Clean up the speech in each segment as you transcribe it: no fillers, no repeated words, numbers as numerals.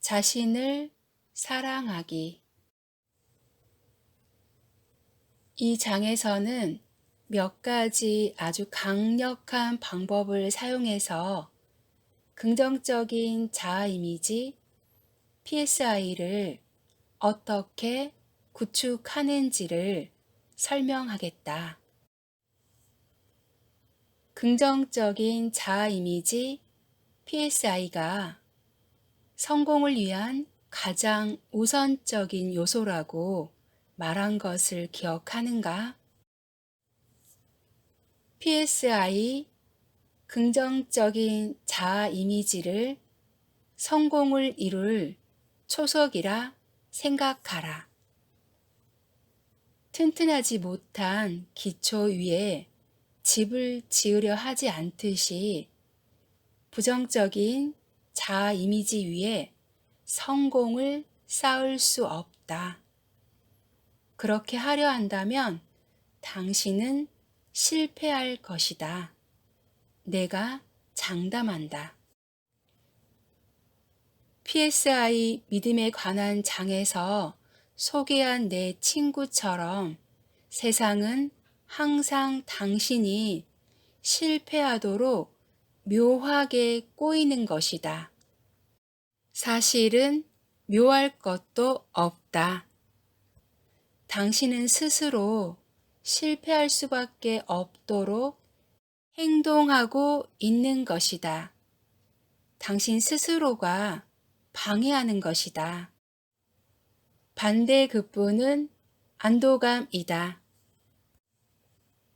자신을 사랑하기. 이 장에서는 몇 가지 아주 강력한 방법을 사용해서 긍정적인 자아 이미지 PSI를 어떻게 구축하는지를 설명하겠다. 긍정적인 자아 이미지 PSI가 성공을 위한 가장 우선적인 요소라고 말한 것을 기억하는가? PSI, 긍정적인 자아 이미지를 성공을 이룰 초석이라 생각하라. 튼튼하지 못한 기초 위에 집을 지으려 하지 않듯이 부정적인 자아 이미지 위에 성공을 쌓을 수 없다. 그렇게 하려 한다면 당신은 실패할 것이다. 내가 장담한다. PSI 믿음에 관한 장에서 소개한 내 친구처럼 세상은 항상 당신이 실패하도록 묘하게 꼬이는 것이다. 사실은 묘할 것도 없다. 당신은 스스로 실패할 수밖에 없도록 행동하고 있는 것이다. 당신 스스로가 방해하는 것이다. 반대급부는 안도감이다.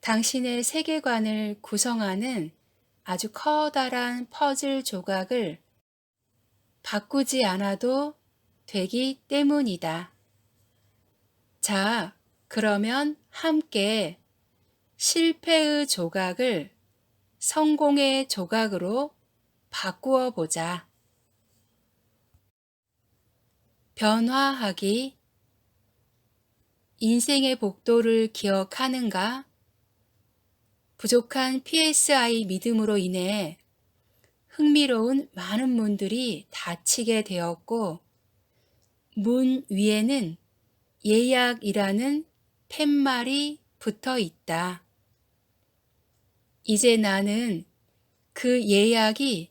당신의 세계관을 구성하는 아주 커다란 퍼즐 조각을 바꾸지 않아도 되기 때문이다. 자, 그러면 함께 실패의 조각을 성공의 조각으로 바꾸어 보자. 변화하기. 인생의 복도를 기억하는가? 부족한 PSI 믿음으로 인해 흥미로운 많은 문들이 닫히게 되었고 문 위에는 예약이라는 팻말이 붙어 있다. 이제 나는 그 예약이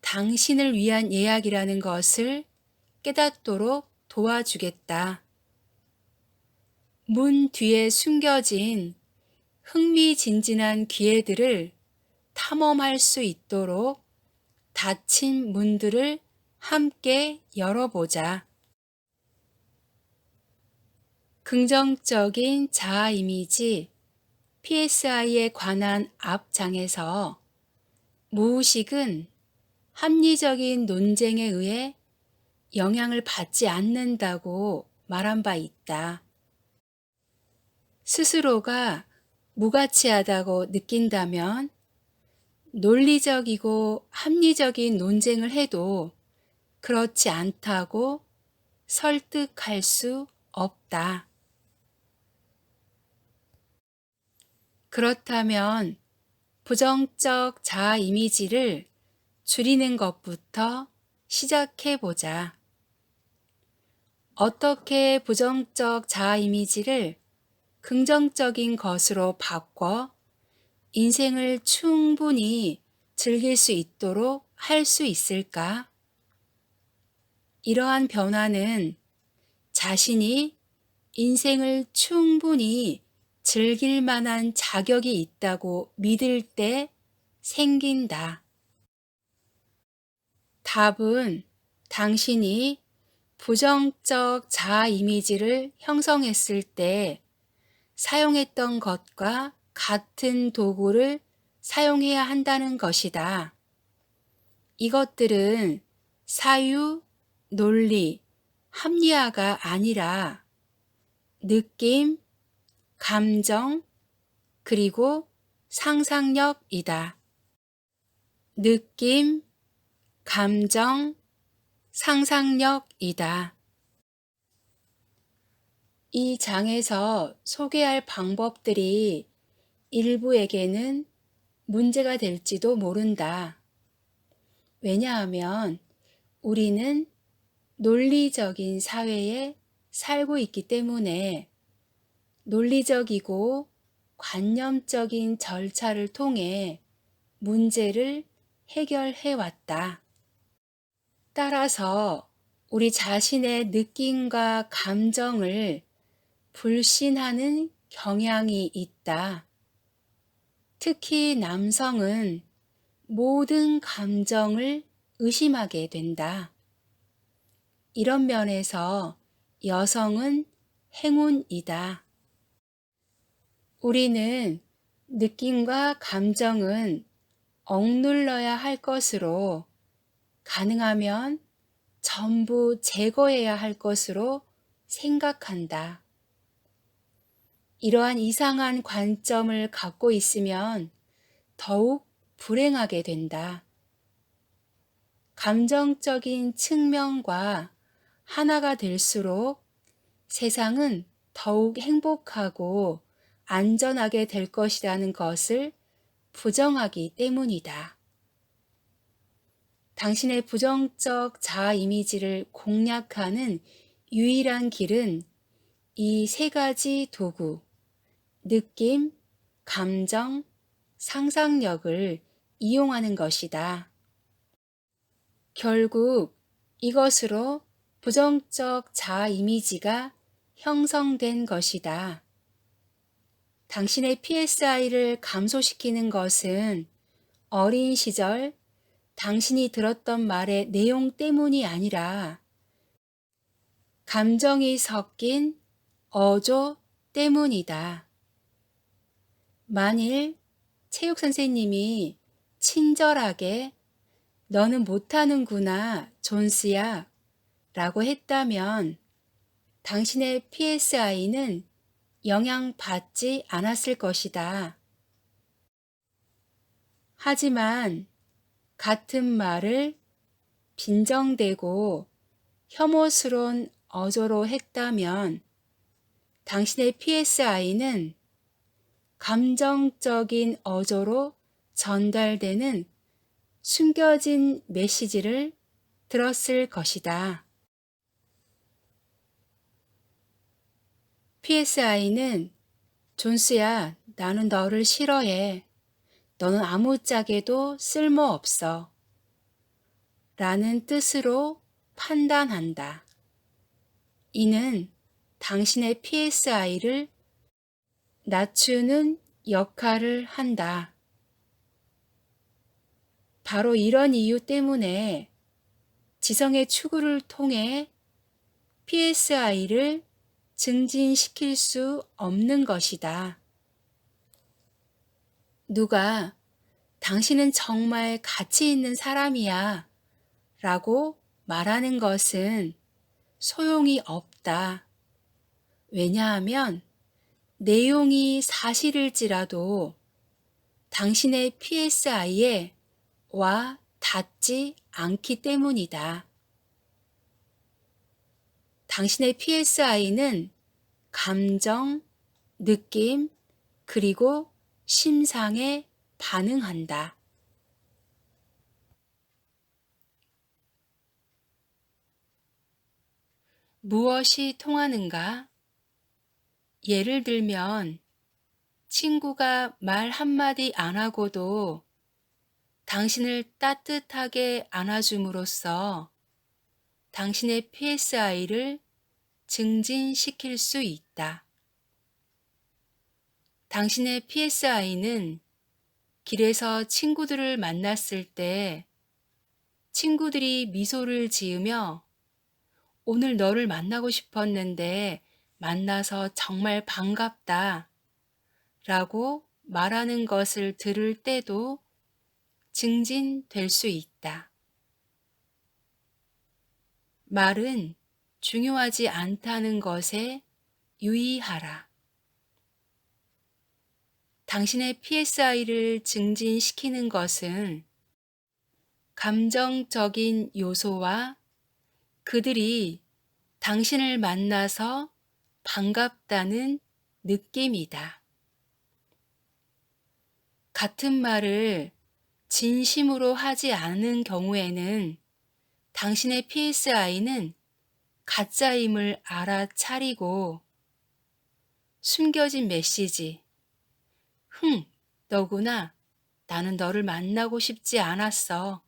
당신을 위한 예약이라는 것을 깨닫도록 도와주겠다. 문 뒤에 숨겨진 흥미진진한 기회들을 탐험할 수 있도록 닫힌 문들을 함께 열어보자. 긍정적인 자아 이미지 PSI에 관한 앞장에서 무의식은 합리적인 논쟁에 의해 영향을 받지 않는다고 말한 바 있다. 스스로가 무가치하다고 느낀다면 논리적이고 합리적인 논쟁을 해도 그렇지 않다고 설득할 수 없다. 그렇다면 부정적 자아 이미지를 줄이는 것부터 시작해 보자. 어떻게 부정적 자아 이미지를 긍정적인 것으로 바꿔 인생을 충분히 즐길 수 있도록 할 수 있을까? 이러한 변화는 자신이 인생을 충분히 즐길 만한 자격이 있다고 믿을 때 생긴다. 답은 당신이 부정적 자아 이미지를 형성했을 때 사용했던 것과 같은 도구를 사용해야 한다는 것이다. 이것들은 사유, 논리, 합리화가 아니라 느낌, 감정, 그리고 상상력이다. 느낌, 감정, 상상력이다. 이 장에서 소개할 방법들이 일부에게는 문제가 될지도 모른다. 왜냐하면 우리는 논리적인 사회에 살고 있기 때문에 논리적이고 관념적인 절차를 통해 문제를 해결해 왔다. 따라서 우리 자신의 느낌과 감정을 불신하는 경향이 있다. 특히 남성은 모든 감정을 의심하게 된다. 이런 면에서 여성은 행운이다. 우리는 느낌과 감정은 억눌러야 할 것으로, 가능하면 전부 제거해야 할 것으로 생각한다. 이러한 이상한 관점을 갖고 있으면 더욱 불행하게 된다. 감정적인 측면과 하나가 될수록 세상은 더욱 행복하고 안전하게 될 것이라는 것을 부정하기 때문이다. 당신의 부정적 자아 이미지를 공략하는 유일한 길은 이 세 가지 도구, 느낌, 감정, 상상력을 이용하는 것이다. 결국 이것으로 부정적 자아 이미지가 형성된 것이다. 당신의 PSI를 감소시키는 것은 어린 시절 당신이 들었던 말의 내용 때문이 아니라 감정이 섞인 어조 때문이다. 만일 체육 선생님이 친절하게 너는 못하는구나, 존스야 라고 했다면 당신의 PSI는 영향받지 않았을 것이다. 하지만 같은 말을 빈정대고 혐오스러운 어조로 했다면 당신의 PSI는 감정적인 어조로 전달되는 숨겨진 메시지를 들었을 것이다. PSI는 존스야, 나는 너를 싫어해. 너는 아무짝에도 쓸모없어. 라는 뜻으로 판단한다. 이는 당신의 PSI를 낮추는 역할을 한다. 바로 이런 이유 때문에 지성의 추구를 통해 PSI를 증진시킬 수 없는 것이다. 누가 당신은 정말 가치 있는 사람이야 라고 말하는 것은 소용이 없다. 왜냐하면 내용이 사실일지라도 당신의 PSI에 와 닿지 않기 때문이다. 당신의 PSI는 감정, 느낌, 그리고 심상에 반응한다. 무엇이 통하는가? 예를 들면 친구가 말 한마디 안 하고도 당신을 따뜻하게 안아줌으로써 당신의 PSI를 증진시킬 수 있다. 당신의 PSI는 길에서 친구들을 만났을 때 친구들이 미소를 지으며 오늘 너를 만나고 싶었는데 만나서 정말 반갑다 라고 말하는 것을 들을 때도 증진될 수 있다. 말은 중요하지 않다는 것에 유의하라. 당신의 PSI를 증진시키는 것은 감정적인 요소와 그들이 당신을 만나서 반갑다는 느낌이다. 같은 말을 진심으로 하지 않은 경우에는 당신의 PSI는 가짜임을 알아차리고 숨겨진 메시지, 너구나. 나는 너를 만나고 싶지 않았어.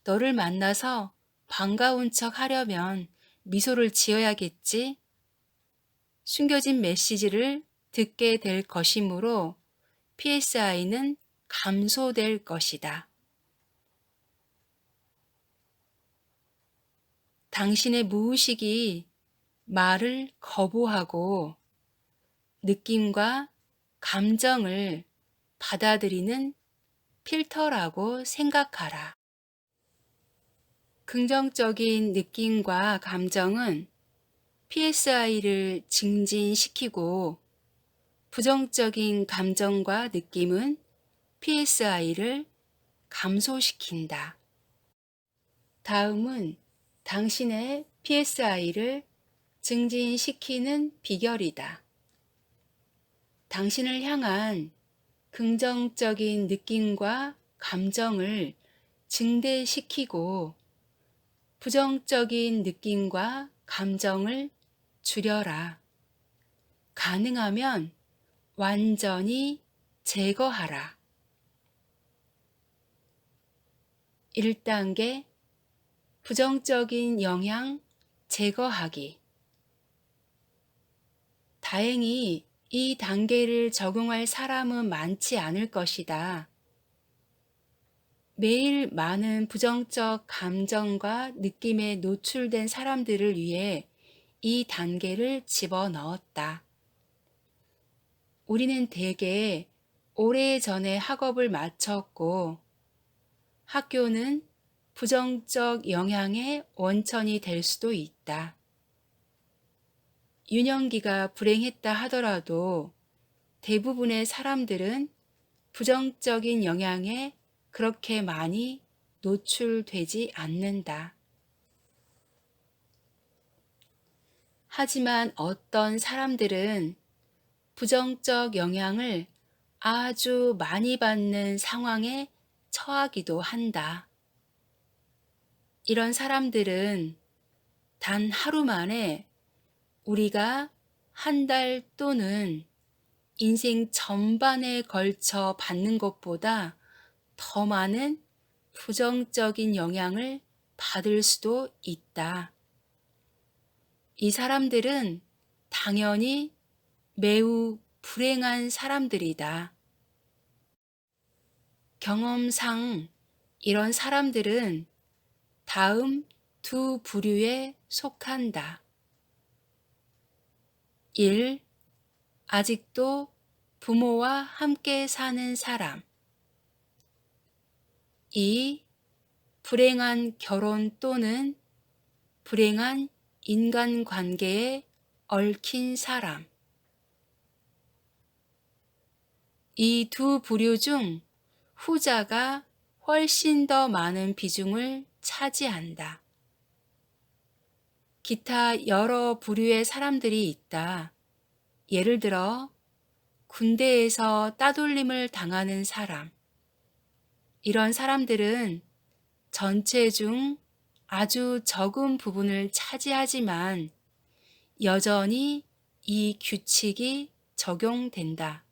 너를 만나서 반가운 척 하려면 미소를 지어야겠지? 숨겨진 메시지를 듣게 될 것이므로 PSI는 감소될 것이다. 당신의 무의식이 말을 거부하고 느낌과 감정을 받아들이는 필터라고 생각하라. 긍정적인 느낌과 감정은 PSI를 증진시키고 부정적인 감정과 느낌은 PSI를 감소시킨다. 다음은 당신의 PSI를 증진시키는 비결이다. 당신을 향한 긍정적인 느낌과 감정을 증대시키고 부정적인 느낌과 감정을 줄여라. 가능하면 완전히 제거하라. 1단계 부정적인 영향 제거하기. 다행히 이 단계를 적용할 사람은 많지 않을 것이다. 매일 많은 부정적 감정과 느낌에 노출된 사람들을 위해 이 단계를 집어넣었다. 우리는 대개 오래전에 학업을 마쳤고 학교는 부정적 영향의 원천이 될 수도 있다. 유년기가 불행했다 하더라도 대부분의 사람들은 부정적인 영향에 그렇게 많이 노출되지 않는다. 하지만 어떤 사람들은 부정적 영향을 아주 많이 받는 상황에 처하기도 한다. 이런 사람들은 단 하루 만에 우리가 한 달 또는 인생 전반에 걸쳐 받는 것보다 더 많은 부정적인 영향을 받을 수도 있다. 이 사람들은 당연히 매우 불행한 사람들이다. 경험상 이런 사람들은 다음 두 부류에 속한다. 1. 아직도 부모와 함께 사는 사람. 2. 불행한 결혼 또는 불행한 인간관계에 얽힌 사람. 이 두 부류 중 후자가 훨씬 더 많은 비중을 차지한다. 기타 여러 부류의 사람들이 있다. 예를 들어 군대에서 따돌림을 당하는 사람. 이런 사람들은 전체 중 아주 적은 부분을 차지하지만 여전히 이 규칙이 적용된다.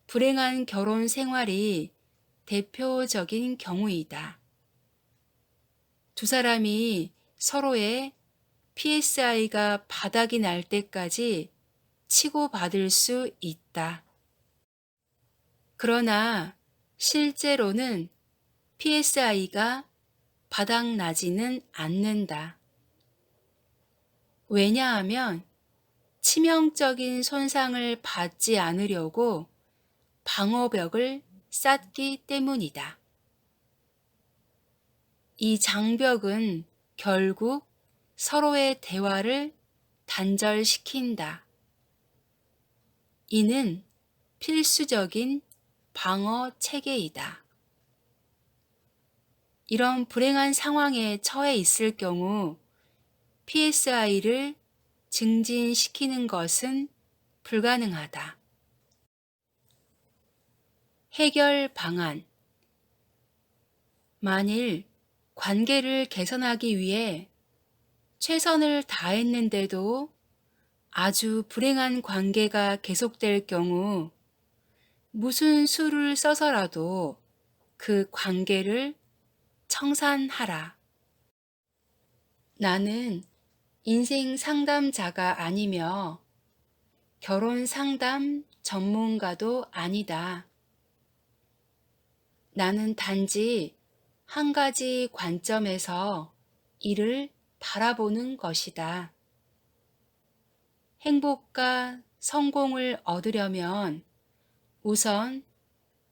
불행한 결혼 생활이 대표적인 경우이다. 두 사람이 서로의 PSI가 바닥이 날 때까지 치고받을 수 있다. 그러나 실제로는 PSI가 바닥나지는 않는다. 왜냐하면 치명적인 손상을 받지 않으려고 방어벽을 쌓기 때문이다. 이 장벽은 결국 서로의 대화를 단절시킨다. 이는 필수적인 방어 체계이다. 이런 불행한 상황에 처해 있을 경우 PSI를 증진시키는 것은 불가능하다. 해결 방안. 만일 관계를 개선하기 위해 최선을 다했는데도 아주 불행한 관계가 계속될 경우 무슨 수를 써서라도 그 관계를 청산하라. 나는 인생 상담자가 아니며 결혼 상담 전문가도 아니다. 나는 단지 한 가지 관점에서 이를 바라보는 것이다. 행복과 성공을 얻으려면 우선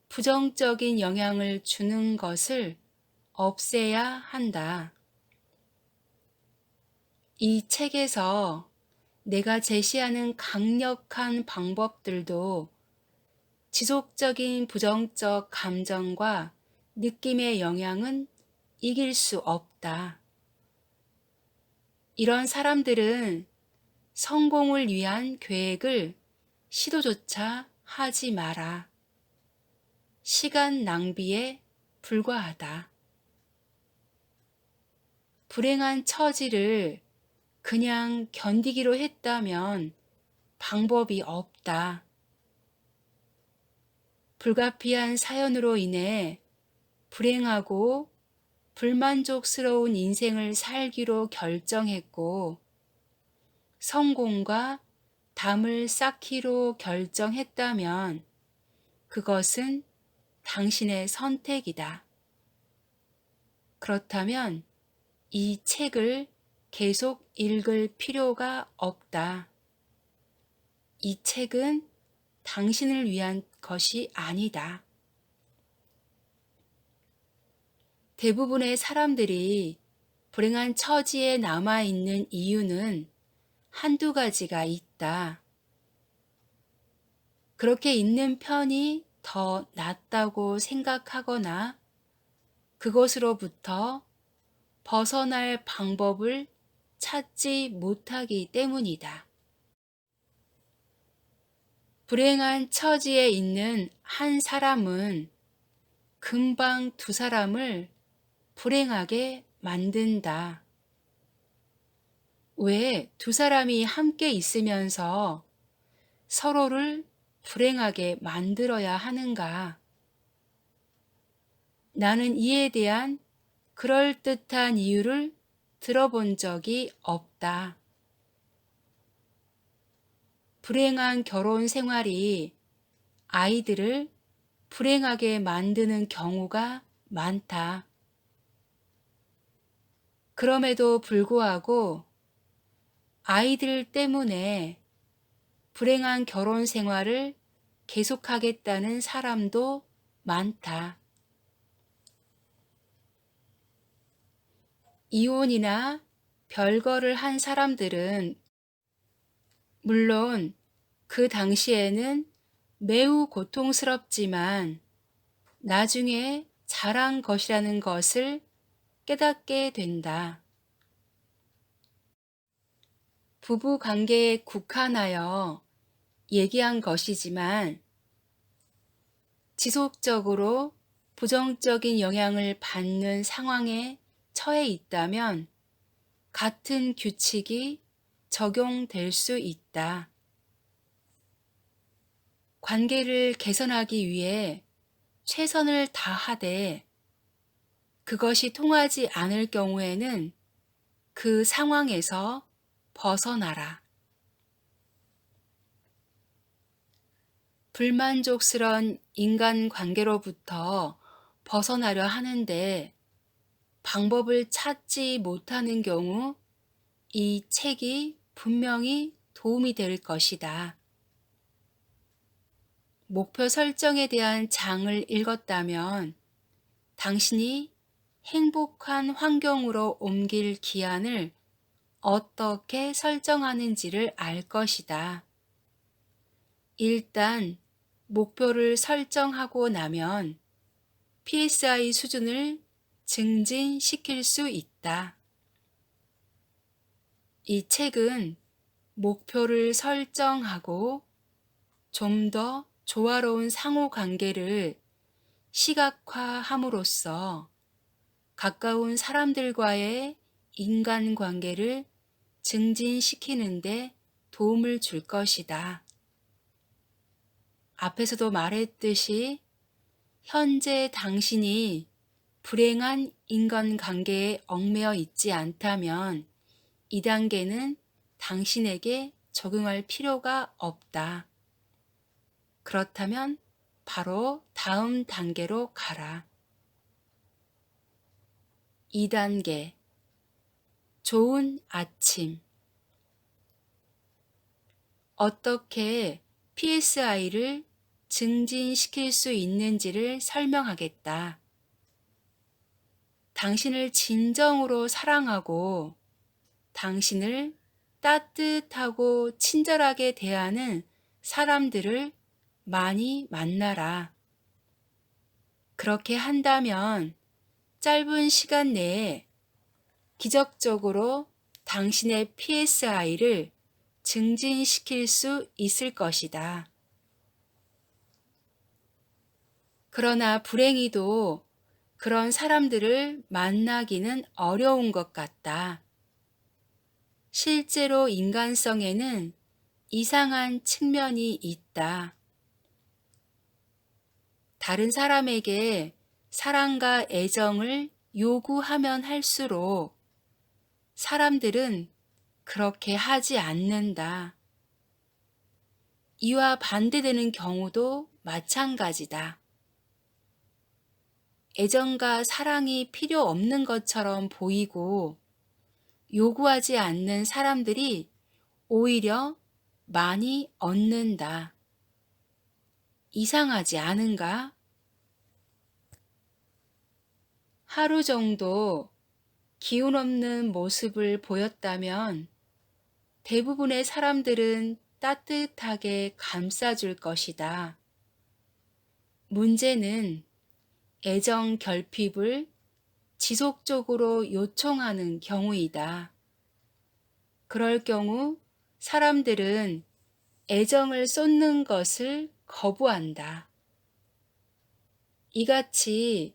부정적인 영향을 주는 것을 없애야 한다. 이 책에서 내가 제시하는 강력한 방법들도 지속적인 부정적 감정과 느낌의 영향은 이길 수 없다. 이런 사람들은 성공을 위한 계획을 시도조차 하지 마라. 시간 낭비에 불과하다. 불행한 처지를 그냥 견디기로 했다면 방법이 없다. 불가피한 사연으로 인해 불행하고 불만족스러운 인생을 살기로 결정했고 성공과 담을 쌓기로 결정했다면 그것은 당신의 선택이다. 그렇다면 이 책을 계속 읽을 필요가 없다. 이 책은 당신을 위한 것이 아니다. 대부분의 사람들이 불행한 처지에 남아있는 이유는 한두 가지가 있다. 그렇게 있는 편이 더 낫다고 생각하거나 그것으로부터 벗어날 방법을 찾지 못하기 때문이다. 불행한 처지에 있는 한 사람은 금방 두 사람을 불행하게 만든다. 왜 두 사람이 함께 있으면서 서로를 불행하게 만들어야 하는가? 나는 이에 대한 그럴듯한 이유를 들어본 적이 없다. 불행한 결혼 생활이 아이들을 불행하게 만드는 경우가 많다. 그럼에도 불구하고 아이들 때문에 불행한 결혼 생활을 계속하겠다는 사람도 많다. 이혼이나 별거를 한 사람들은 물론 그 당시에는 매우 고통스럽지만 나중에 잘한 것이라는 것을 깨닫게 된다. 부부 관계에 국한하여 얘기한 것이지만 지속적으로 부정적인 영향을 받는 상황에 처해 있다면 같은 규칙이 적용될 수 있다. 관계를 개선하기 위해 최선을 다하되 그것이 통하지 않을 경우에는 그 상황에서 벗어나라. 불만족스런 인간관계로부터 벗어나려 하는데 방법을 찾지 못하는 경우 이 책이 분명히 도움이 될 것이다. 목표 설정에 대한 장을 읽었다면 당신이 행복한 환경으로 옮길 기한을 어떻게 설정하는지를 알 것이다. 일단 목표를 설정하고 나면 PSI 수준을 증진시킬 수 있다. 이 책은 목표를 설정하고 좀 더 조화로운 상호관계를 시각화함으로써 가까운 사람들과의 인간관계를 증진시키는데 도움을 줄 것이다. 앞에서도 말했듯이 현재 당신이 불행한 인간관계에 얽매여 있지 않다면 이 단계는 당신에게 적용할 필요가 없다. 그렇다면 바로 다음 단계로 가라. 2단계. 좋은 아침. 어떻게 PSI를 증진시킬 수 있는지를 설명하겠다. 당신을 진정으로 사랑하고 당신을 따뜻하고 친절하게 대하는 사람들을 많이 만나라. 그렇게 한다면 짧은 시간 내에 기적적으로 당신의 PSI를 증진시킬 수 있을 것이다. 그러나 불행히도 그런 사람들을 만나기는 어려운 것 같다. 실제로 인간성에는 이상한 측면이 있다. 다른 사람에게 사랑과 애정을 요구하면 할수록 사람들은 그렇게 하지 않는다. 이와 반대되는 경우도 마찬가지다. 애정과 사랑이 필요 없는 것처럼 보이고 요구하지 않는 사람들이 오히려 많이 얻는다. 이상하지 않은가? 하루 정도 기운 없는 모습을 보였다면 대부분의 사람들은 따뜻하게 감싸줄 것이다. 문제는 애정 결핍을 지속적으로 요청하는 경우이다. 그럴 경우 사람들은 애정을 쏟는 것을 거부한다. 이같이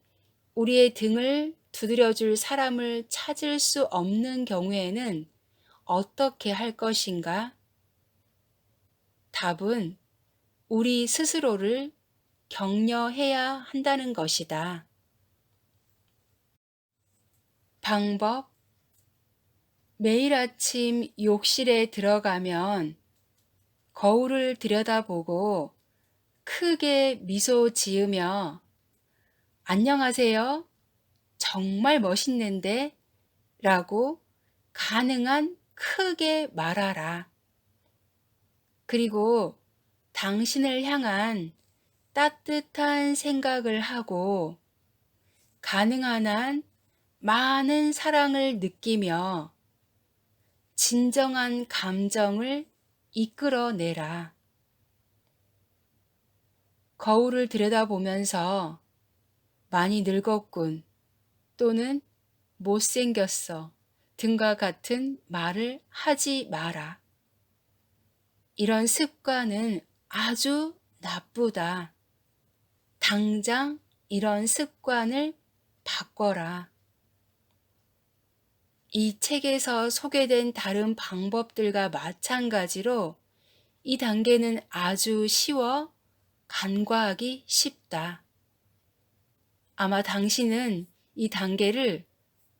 우리의 등을 두드려줄 사람을 찾을 수 없는 경우에는 어떻게 할 것인가? 답은 우리 스스로를 격려해야 한다는 것이다. 방법. 매일 아침 욕실에 들어가면 거울을 들여다보고 크게 미소 지으며 안녕하세요. 정말 멋있는데? 라고 가능한 크게 말하라. 그리고 당신을 향한 따뜻한 생각을 하고 가능한 한 많은 사랑을 느끼며 진정한 감정을 이끌어내라. 거울을 들여다보면서 많이 늙었군 또는 못생겼어 등과 같은 말을 하지 마라. 이런 습관은 아주 나쁘다. 당장 이런 습관을 바꿔라. 이 책에서 소개된 다른 방법들과 마찬가지로 이 단계는 아주 쉬워 간과하기 쉽다. 아마 당신은 이 단계를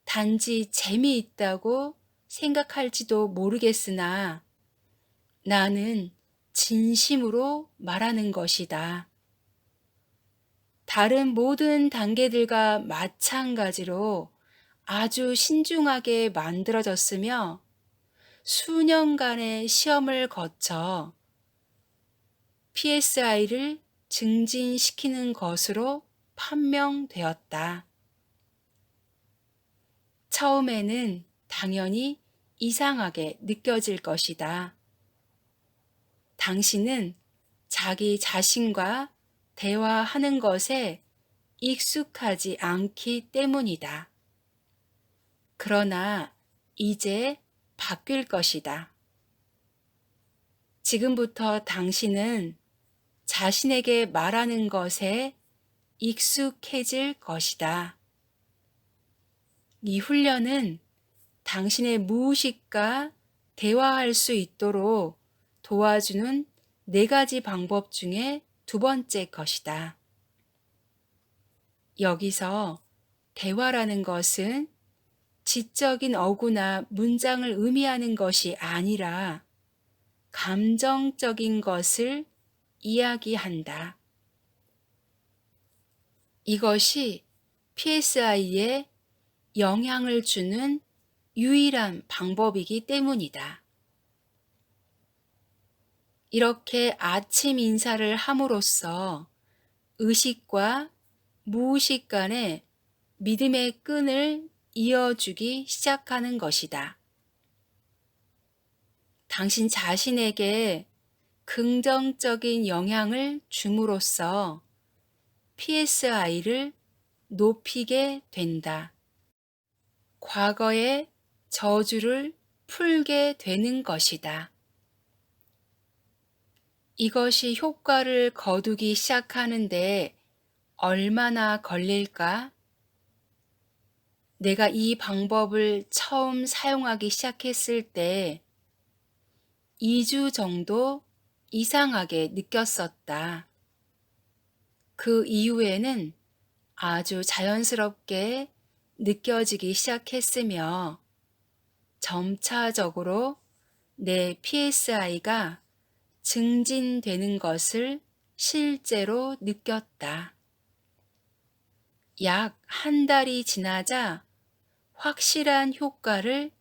단지 재미있다고 생각할지도 모르겠으나 나는 진심으로 말하는 것이다. 다른 모든 단계들과 마찬가지로 아주 신중하게 만들어졌으며 수년간의 시험을 거쳐 PSI를 증진시키는 것으로 판명되었다. 처음에는 당연히 이상하게 느껴질 것이다. 당신은 자기 자신과 대화하는 것에 익숙하지 않기 때문이다. 그러나 이제 바뀔 것이다. 지금부터 당신은 자신에게 말하는 것에 익숙해질 것이다. 이 훈련은 당신의 무의식과 대화할 수 있도록 도와주는 네 가지 방법 중에 두 번째 것이다. 여기서 대화라는 것은 지적인 어구나 문장을 의미하는 것이 아니라 감정적인 것을 이야기한다. 이것이 PSI에 영향을 주는 유일한 방법이기 때문이다. 이렇게 아침 인사를 함으로써 의식과 무의식 간의 믿음의 끈을 이어주기 시작하는 것이다. 당신 자신에게 긍정적인 영향을 줌으로써 PSI를 높이게 된다. 과거의 저주를 풀게 되는 것이다. 이것이 효과를 거두기 시작하는데 얼마나 걸릴까? 내가 이 방법을 처음 사용하기 시작했을 때 2주 정도 이상하게 느꼈었다. 그 이후에는 아주 자연스럽게 느껴지기 시작했으며 점차적으로 내 PSI가 증진되는 것을 실제로 느꼈다. 약 한 달이 지나자 확실한 효과를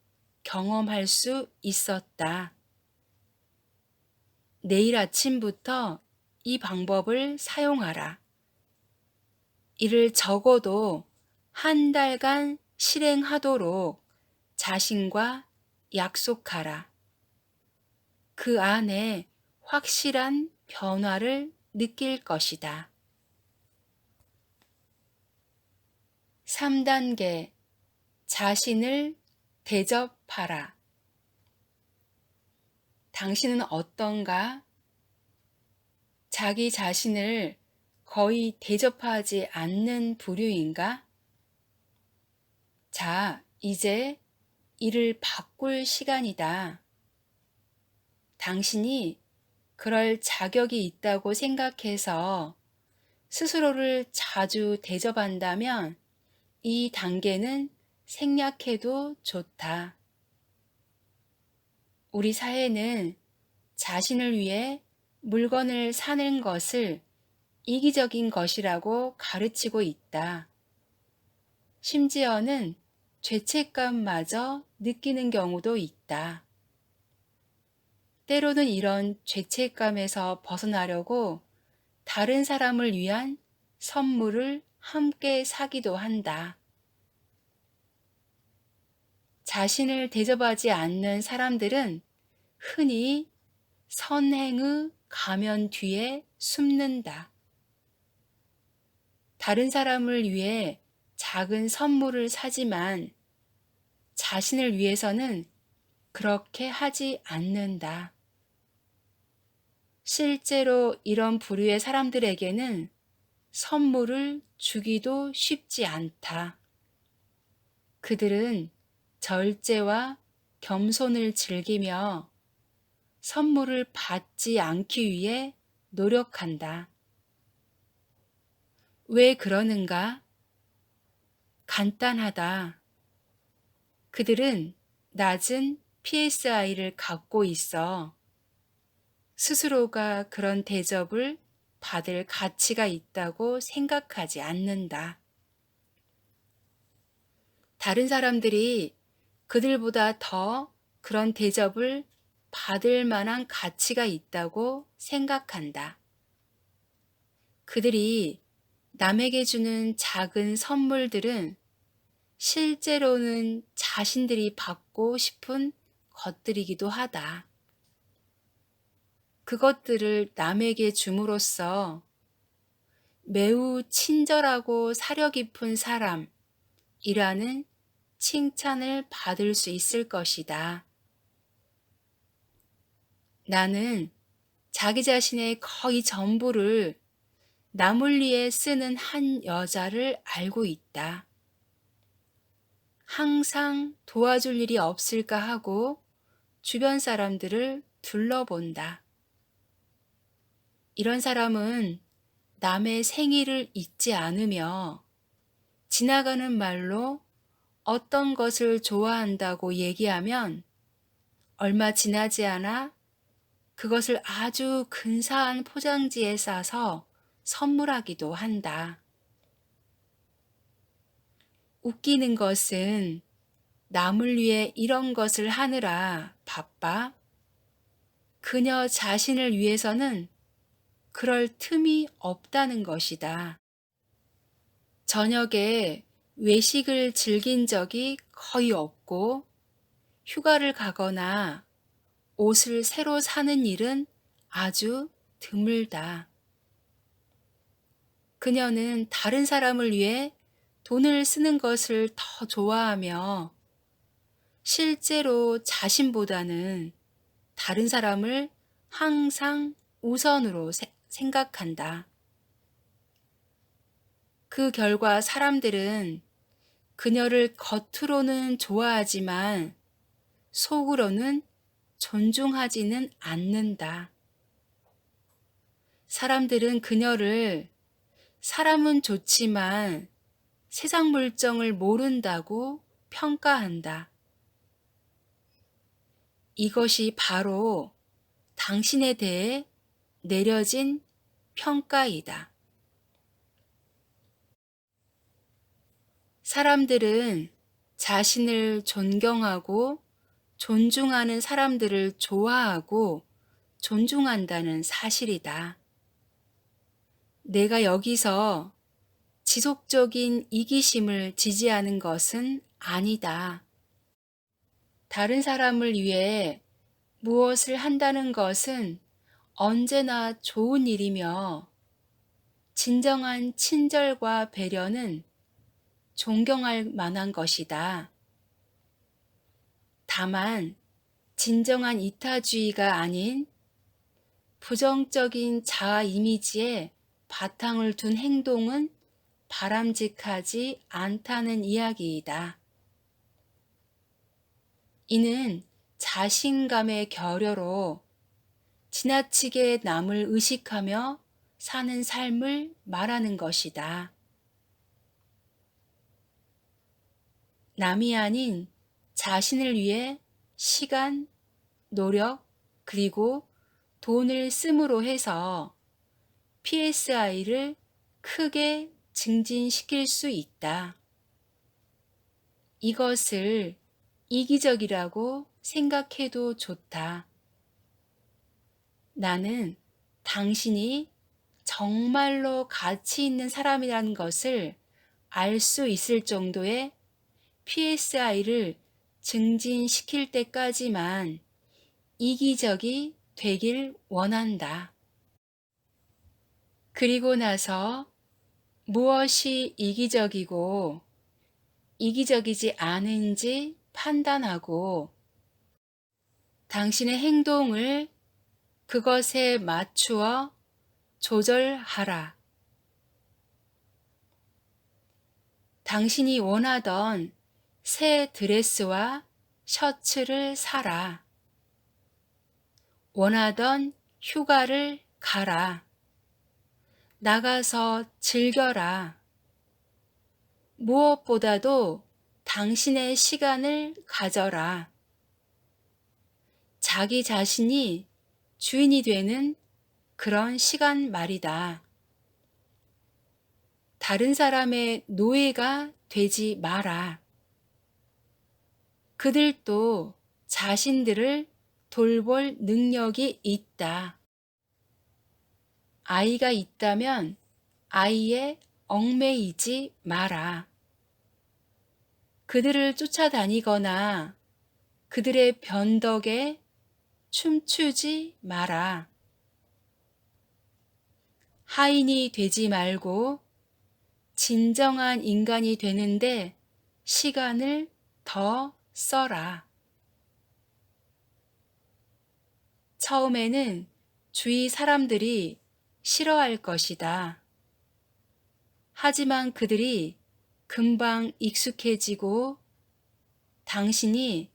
경험할 수 있었다. 내일 아침부터 이 방법을 사용하라. 이를 적어도 한 달간 실행하도록 자신과 약속하라. 그 안에 확실한 변화를 느낄 것이다. 3단계 자신을 대접하라. 당신은 어떤가? 자기 자신을 거의 대접하지 않는 부류인가? 자, 이제 이를 바꿀 시간이다. 당신이 그럴 자격이 있다고 생각해서 스스로를 자주 대접한다면 이 단계는 생략해도 좋다. 우리 사회는 자신을 위해 물건을 사는 것을 이기적인 것이라고 가르치고 있다. 심지어는 죄책감마저 느끼는 경우도 있다. 때로는 이런 죄책감에서 벗어나려고 다른 사람을 위한 선물을 함께 사기도 한다. 자신을 대접하지 않는 사람들은 흔히 선행의 가면 뒤에 숨는다. 다른 사람을 위해 작은 선물을 사지만 자신을 위해서는 그렇게 하지 않는다. 실제로 이런 부류의 사람들에게는 선물을 주기도 쉽지 않다. 그들은 절제와 겸손을 즐기며 선물을 받지 않기 위해 노력한다. 왜 그러는가? 간단하다. 그들은 낮은 PSI를 갖고 있어 스스로가 그런 대접을 받을 가치가 있다고 생각하지 않는다. 다른 사람들이 그들보다 더 그런 대접을 받을 만한 가치가 있다고 생각한다. 그들이 남에게 주는 작은 선물들은 실제로는 자신들이 받고 싶은 것들이기도 하다. 그것들을 남에게 줌으로써 매우 친절하고 사려 깊은 사람이라는 칭찬을 받을 수 있을 것이다. 나는 자기 자신의 거의 전부를 남을 위해 쓰는 한 여자를 알고 있다. 항상 도와줄 일이 없을까 하고 주변 사람들을 둘러본다. 이런 사람은 남의 생일을 잊지 않으며 지나가는 말로 어떤 것을 좋아한다고 얘기하면 얼마 지나지 않아 그것을 아주 근사한 포장지에 싸서 선물하기도 한다. 웃기는 것은 남을 위해 이런 것을 하느라 바빠 그녀 자신을 위해서는 그럴 틈이 없다는 것이다. 저녁에 외식을 즐긴 적이 거의 없고 휴가를 가거나 옷을 새로 사는 일은 아주 드물다. 그녀는 다른 사람을 위해 돈을 쓰는 것을 더 좋아하며 실제로 자신보다는 다른 사람을 항상 우선으로 생각한다. 그 결과 사람들은 그녀를 겉으로는 좋아하지만 속으로는 존중하지는 않는다. 사람들은 그녀를 사람은 좋지만 세상 물정을 모른다고 평가한다. 이것이 바로 당신에 대해 내려진 평가이다. 사람들은 자신을 존경하고 존중하는 사람들을 좋아하고 존중한다는 사실이다. 내가 여기서 지속적인 이기심을 지지하는 것은 아니다. 다른 사람을 위해 무엇을 한다는 것은 언제나 좋은 일이며 진정한 친절과 배려는 존경할 만한 것이다. 다만 진정한 이타주의가 아닌 부정적인 자아 이미지에 바탕을 둔 행동은 바람직하지 않다는 이야기이다. 이는 자신감의 결여로 지나치게 남을 의식하며 사는 삶을 말하는 것이다. 남이 아닌 자신을 위해 시간, 노력, 그리고 돈을 씀으로 해서 PSI를 크게 증진시킬 수 있다. 이것을 이기적이라고 생각해도 좋다. 나는 당신이 정말로 가치 있는 사람이라는 것을 알 수 있을 정도의 PSI를 증진시킬 때까지만 이기적이 되길 원한다. 그리고 나서 무엇이 이기적이고 이기적이지 않은지 판단하고 당신의 행동을 그것에 맞추어 조절하라. 당신이 원하던 새 드레스와 셔츠를 사라. 원하던 휴가를 가라. 나가서 즐겨라. 무엇보다도 당신의 시간을 가져라. 자기 자신이 주인이 되는 그런 시간 말이다. 다른 사람의 노예가 되지 마라. 그들도 자신들을 돌볼 능력이 있다. 아이가 있다면 아이에 얽매이지 마라. 그들을 쫓아다니거나 그들의 변덕에 춤추지 마라. 하인이 되지 말고 진정한 인간이 되는데 시간을 더 써라. 처음에는 주위 사람들이 싫어할 것이다. 하지만 그들이 금방 익숙해지고 당신이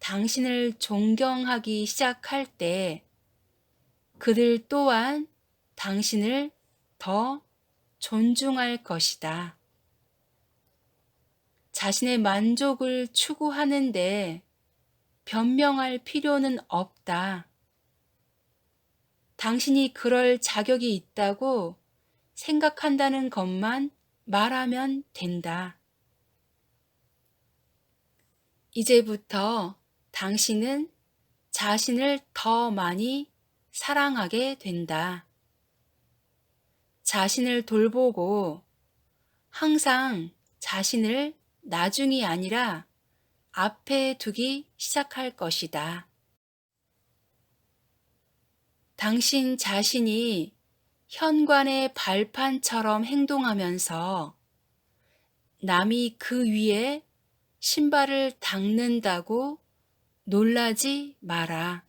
당신을 존경하기 시작할 때 그들 또한 당신을 더 존중할 것이다. 자신의 만족을 추구하는데 변명할 필요는 없다. 당신이 그럴 자격이 있다고 생각한다는 것만 말하면 된다. 이제부터 당신은 자신을 더 많이 사랑하게 된다. 자신을 돌보고 항상 자신을 나중이 아니라 앞에 두기 시작할 것이다. 당신 자신이 현관의 발판처럼 행동하면서 남이 그 위에 신발을 닦는다고 놀라지 마라.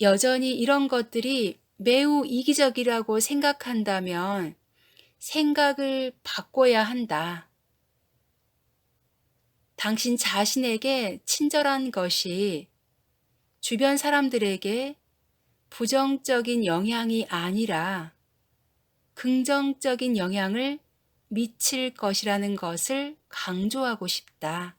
여전히 이런 것들이 매우 이기적이라고 생각한다면 생각을 바꿔야 한다. 당신 자신에게 친절한 것이 주변 사람들에게 부정적인 영향이 아니라 긍정적인 영향을 미칠 것이라는 것을 강조하고 싶다.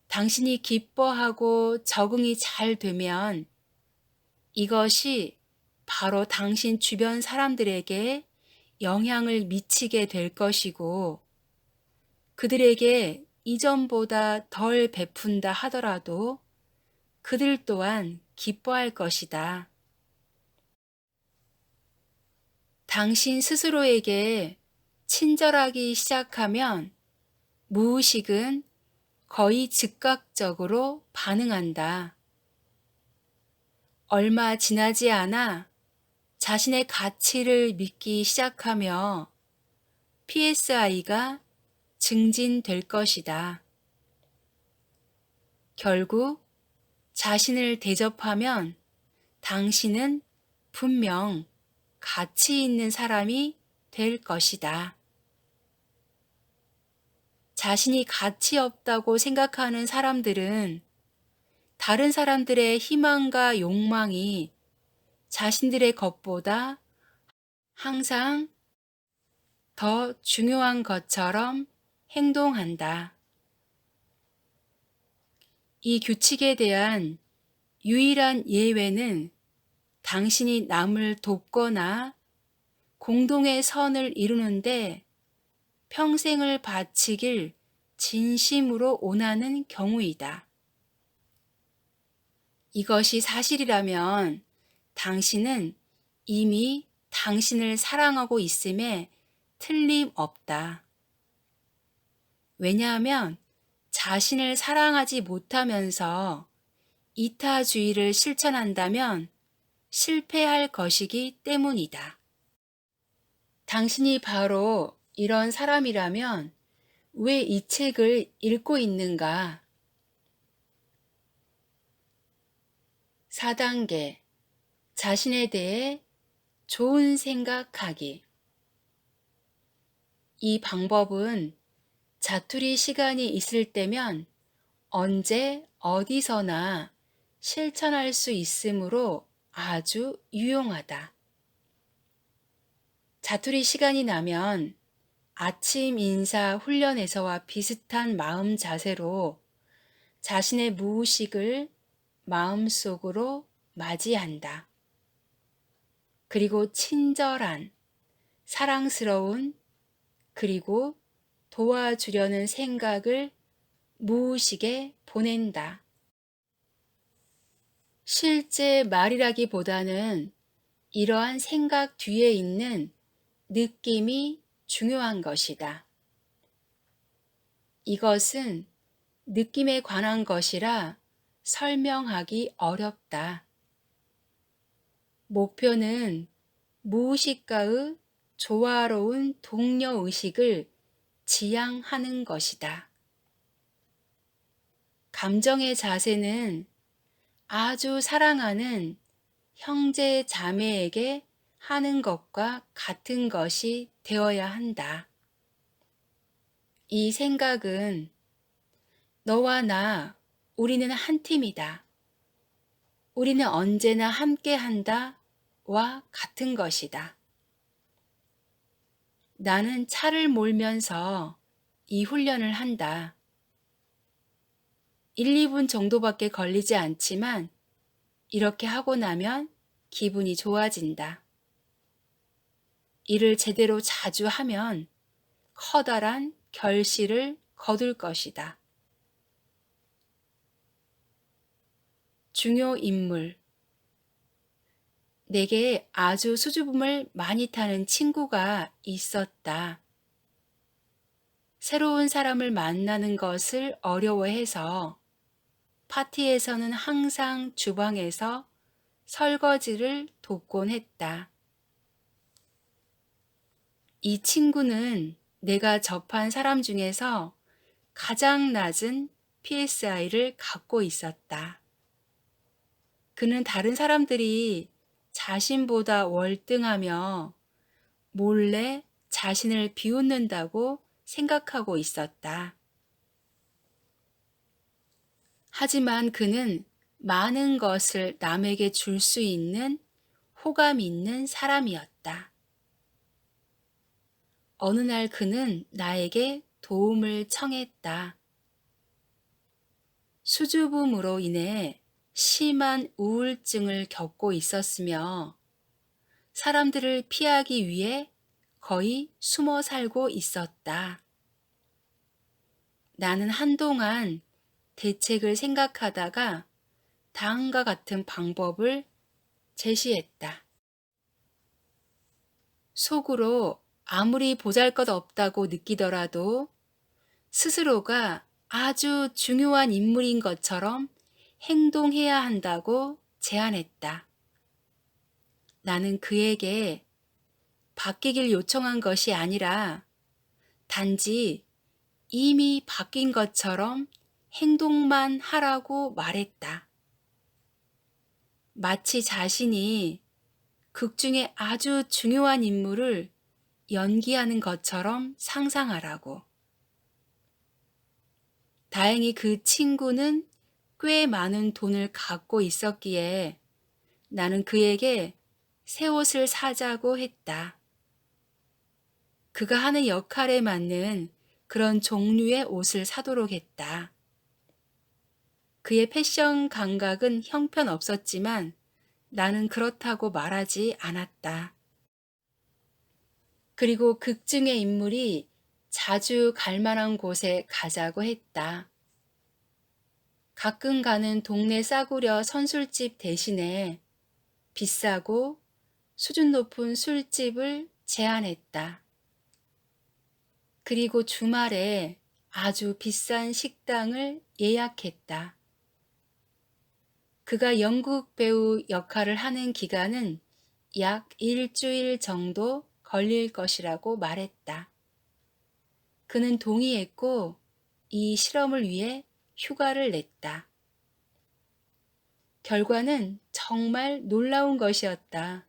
당신이 기뻐하고 적응이 잘 되면 이것이 바로 당신 주변 사람들에게 영향을 미치게 될 것이고 그들에게 이전보다 덜 베푼다 하더라도 그들 또한 기뻐할 것이다. 당신 스스로에게 친절하기 시작하면 무의식은 거의 즉각적으로 반응한다. 얼마 지나지 않아 자신의 가치를 믿기 시작하며 PSI가 증진될 것이다. 결국 자신을 대접하면 당신은 분명 가치 있는 사람이 될 것이다. 자신이 가치 없다고 생각하는 사람들은 다른 사람들의 희망과 욕망이 자신들의 것보다 항상 더 중요한 것처럼 행동한다. 이 규칙에 대한 유일한 예외는 당신이 남을 돕거나 공동의 선을 이루는데 평생을 바치길 진심으로 원하는 경우이다. 이것이 사실이라면 당신은 이미 당신을 사랑하고 있음에 틀림없다. 왜냐하면 자신을 사랑하지 못하면서 이타주의를 실천한다면 실패할 것이기 때문이다. 당신이 바로 이런 사람이라면 왜 이 책을 읽고 있는가? 4단계 자신에 대해 좋은 생각하기. 이 방법은 자투리 시간이 있을 때면 언제 어디서나 실천할 수 있으므로 아주 유용하다. 자투리 시간이 나면 아침 인사 훈련에서와 비슷한 마음 자세로 자신의 무의식을 마음속으로 맞이한다. 그리고 친절한, 사랑스러운, 그리고 도와주려는 생각을 무의식에 보낸다. 실제 말이라기보다는 이러한 생각 뒤에 있는 느낌이 중요한 것이다. 이것은 느낌에 관한 것이라 설명하기 어렵다. 목표는 무의식과의 조화로운 동료의식을 지향하는 것이다. 감정의 자세는 아주 사랑하는 형제 자매에게 하는 것과 같은 것이 되어야 한다. 이 생각은 너와 나, 우리는 한 팀이다. 우리는 언제나 함께 한다와 같은 것이다. 나는 차를 몰면서 이 훈련을 한다. 1, 2분 정도밖에 걸리지 않지만 이렇게 하고 나면 기분이 좋아진다. 일을 제대로 자주 하면 커다란 결실을 거둘 것이다. 중요 인물. 내게 아주 수줍음을 많이 타는 친구가 있었다. 새로운 사람을 만나는 것을 어려워해서 파티에서는 항상 주방에서 설거지를 돕곤 했다. 이 친구는 내가 접한 사람 중에서 가장 낮은 PSI를 갖고 있었다. 그는 다른 사람들이 자신보다 월등하며 몰래 자신을 비웃는다고 생각하고 있었다. 하지만 그는 많은 것을 남에게 줄 수 있는 호감 있는 사람이었다. 어느 날 그는 나에게 도움을 청했다. 수줍음으로 인해 심한 우울증을 겪고 있었으며 사람들을 피하기 위해 거의 숨어 살고 있었다. 나는 한동안 대책을 생각하다가 다음과 같은 방법을 제시했다. 속으로 아무리 보잘것없다고 느끼더라도 스스로가 아주 중요한 인물인 것처럼 행동해야 한다고 제안했다. 나는 그에게 바뀌길 요청한 것이 아니라 단지 이미 바뀐 것처럼 행동만 하라고 말했다. 마치 자신이 극 중에 아주 중요한 인물을 연기하는 것처럼 상상하라고. 다행히 그 친구는 꽤 많은 돈을 갖고 있었기에 나는 그에게 새 옷을 사자고 했다. 그가 하는 역할에 맞는 그런 종류의 옷을 사도록 했다. 그의 패션 감각은 형편없었지만 나는 그렇다고 말하지 않았다. 그리고 극 중의 인물이 자주 갈 만한 곳에 가자고 했다. 가끔 가는 동네 싸구려 선술집 대신에 비싸고 수준 높은 술집을 제안했다. 그리고 주말에 아주 비싼 식당을 예약했다. 그가 연극 배우 역할을 하는 기간은 약 일주일 정도 걸릴 것이라고 말했다. 그는 동의했고 이 실험을 위해 휴가를 냈다. 결과는 정말 놀라운 것이었다.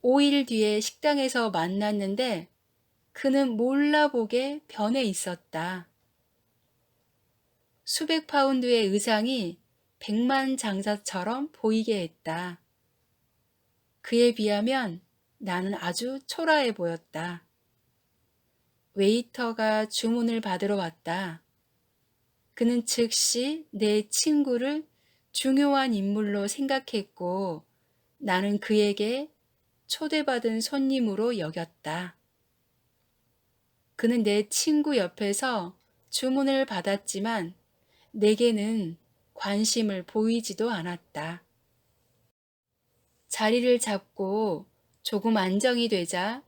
5일 뒤에 식당에서 만났는데 그는 몰라보게 변해 있었다. 수백 파운드의 의상이 백만장자처럼 보이게 했다. 그에 비하면 나는 아주 초라해 보였다. 웨이터가 주문을 받으러 왔다. 그는 즉시 내 친구를 중요한 인물로 생각했고 나는 그에게 초대받은 손님으로 여겼다. 그는 내 친구 옆에서 주문을 받았지만 내게는 관심을 보이지도 않았다. 자리를 잡고 조금 안정이 되자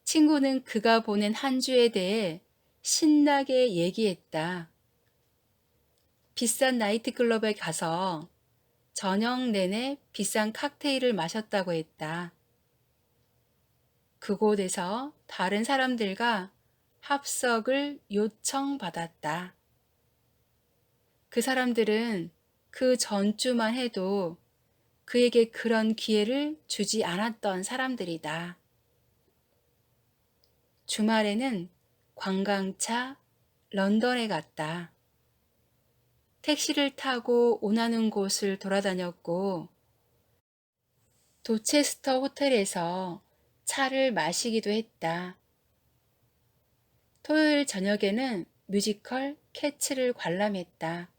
친구는 그가 보낸 한 주에 대해 신나게 얘기했다. 비싼 나이트클럽에 가서 저녁 내내 비싼 칵테일을 마셨다고 했다. 그곳에서 다른 사람들과 합석을 요청받았다. 그 사람들은 그 전주만 해도 그에게 그런 기회를 주지 않았던 사람들이다. 주말에는 관광차 런던에 갔다. 택시를 타고 원하는 곳을 돌아다녔고 도체스터 호텔에서 차를 마시기도 했다. 토요일 저녁에는 뮤지컬 캐츠를 관람했다.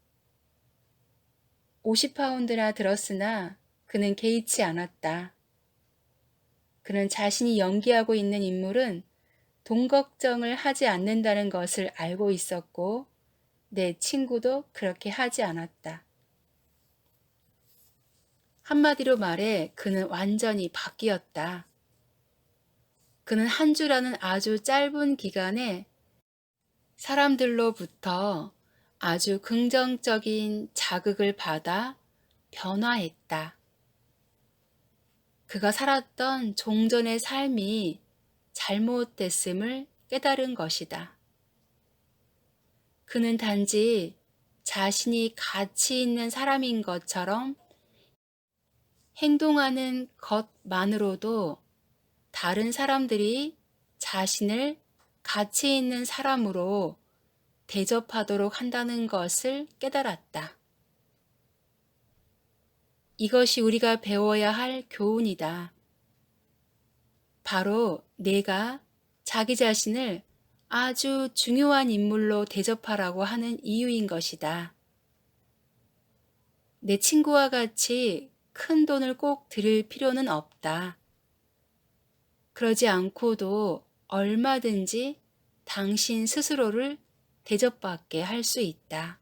50파운드나 들었으나 그는 개의치 않았다. 그는 자신이 연기하고 있는 인물은 돈 걱정을 하지 않는다는 것을 알고 있었고 내 친구도 그렇게 하지 않았다. 한마디로 말해 그는 완전히 바뀌었다. 그는 한 주라는 아주 짧은 기간에 사람들로부터 아주 긍정적인 자극을 받아 변화했다. 그가 살았던 종전의 삶이 잘못됐음을 깨달은 것이다. 그는 단지 자신이 가치 있는 사람인 것처럼 행동하는 것만으로도 다른 사람들이 자신을 가치 있는 사람으로 대접하도록 한다는 것을 깨달았다. 이것이 우리가 배워야 할 교훈이다. 바로 내가 자기 자신을 아주 중요한 인물로 대접하라고 하는 이유인 것이다. 내 친구와 같이 큰 돈을 꼭 들일 필요는 없다. 그러지 않고도 얼마든지 당신 스스로를 대접받게 할 수 있다.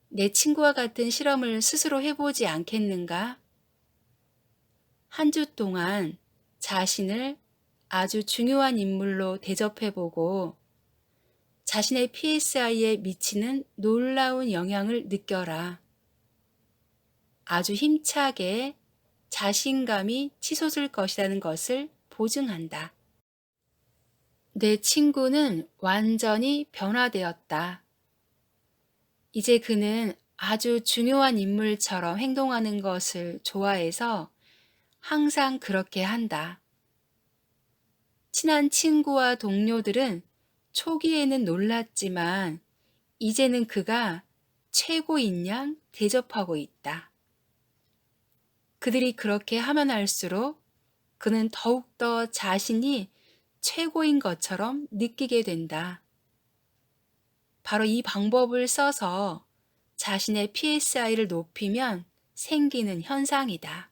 내 친구와 같은 실험을 스스로 해보지 않겠는가? 한 주 동안 자신을 아주 중요한 인물로 대접해보고 자신의 PSI에 미치는 놀라운 영향을 느껴라. 아주 힘차게 자신감이 치솟을 것이라는 것을 보증한다. 내 친구는 완전히 변화되었다. 이제 그는 아주 중요한 인물처럼 행동하는 것을 좋아해서 항상 그렇게 한다. 친한 친구와 동료들은 초기에는 놀랐지만 이제는 그가 최고인 양 대접하고 있다. 그들이 그렇게 하면 할수록 그는 더욱더 자신이 최고인 것처럼 느끼게 된다. 바로 이 방법을 써서 자신의 PSI를 높이면 생기는 현상이다.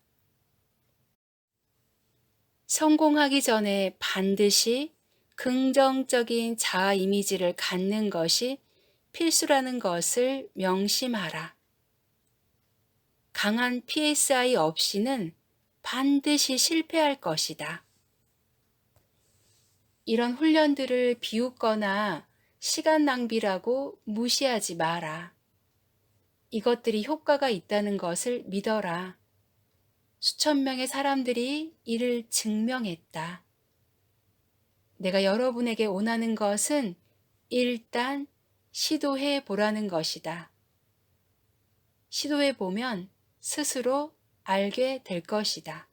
성공하기 전에 반드시 긍정적인 자아 이미지를 갖는 것이 필수라는 것을 명심하라. 강한 PSI 없이는 반드시 실패할 것이다. 이런 훈련들을 비웃거나 시간 낭비라고 무시하지 마라. 이것들이 효과가 있다는 것을 믿어라. 수천 명의 사람들이 이를 증명했다. 내가 여러분에게 원하는 것은 일단 시도해 보라는 것이다. 시도해 보면 스스로 알게 될 것이다.